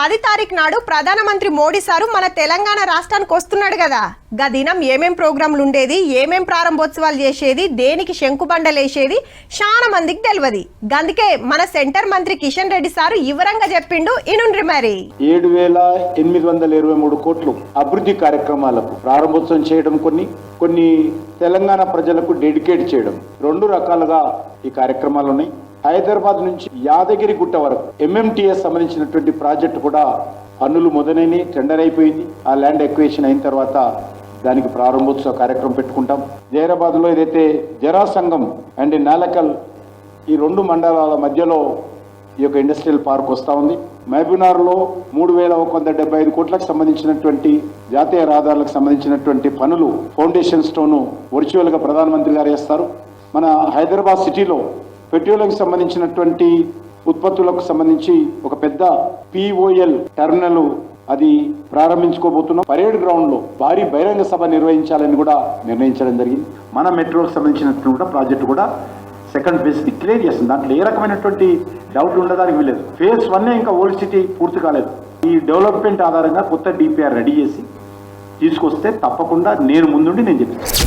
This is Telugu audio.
10 తారీఖు నాడు ప్రధానమంత్రి మోడీ సారు మన తెలంగాణ రాష్ట్రానికి వస్తున్నాడు కదా. గదినం ఏమేం ప్రోగ్రాంలు ఉండేది, ఏమేం ప్రారంభోత్సవాలు చేసేది, దేనికి శంకుబండలేసేది చాలా మందికి తెలియదు. గందుకే మన సెంటర్ మంత్రి కిషన్ రెడ్డి సారు వివరంగా చెప్పిండు. ఇనుండ్రి మరి 7,823 కోట్లు అభివృద్ధి కార్యక్రమాలకు ప్రారంభోత్సవం చేయడం, కొన్ని తెలంగాణ ప్రజలకు డెడికేట్ చేయడం, 2 రకాలుగా ఈ కార్యక్రమాలు ఉన్నాయి. హైదరాబాద్ నుంచి యాదగిరి గుట్ట వరకు ఎంఎంటీఎస్ సంబంధించినటువంటి ప్రాజెక్టు కూడా పనులు మొదలైనవి, టెండర్ అయిపోయింది. ఆ ల్యాండ్ ఎక్వేషన్ అయిన తర్వాత దానికి ప్రారంభోత్సవ కార్యక్రమం పెట్టుకుంటాం. జైరాబాద్ లో ఏదైతే జరాసంగం అండ్ నాలకల్ ఈ 2 మండలాల మధ్యలో ఈ యొక్క ఇండస్ట్రియల్ పార్క్ వస్తూ ఉంది. మహబూబ్నగర్లో 3,175 కోట్లకు సంబంధించినటువంటి జాతీయ రహదారులకు సంబంధించినటువంటి పనులు ఫౌండేషన్ స్టోన్ వర్చువల్ గా ప్రధానమంత్రి గారు వేస్తారు. మన హైదరాబాద్ సిటీలో పెట్రోలియం సంబంధించినటువంటి ఉత్పత్తులకు సంబంధించి ఒక పెద్ద పిఓఎల్ టెర్మినల్ అది ప్రారంభించుకోబోతున్నాం. పరేడ్ గ్రౌండ్ లో భారీ బహిరంగ సభ నిర్వహించాలని కూడా నిర్ణయించడం జరిగింది. మన మెట్రోకి సంబంధించినటువంటి కూడా ప్రాజెక్టు కూడా సెకండ్ ఫేజ్ ని క్లియర్ చేస్తుంది. దాంట్లో ఏ రకమైనటువంటి డౌట్ ఉండడానికి వీలేదు. ఫేజ్ 1 ఇంకా ఓల్డ్ సిటీ పూర్తి కాలేదు. ఈ డెవలప్మెంట్ ఆధారంగా కొత్త డిపిఆర్ రెడీ చేసి తీసుకొస్తే తప్పకుండా నేను ముందుండి నేను చెప్తాను.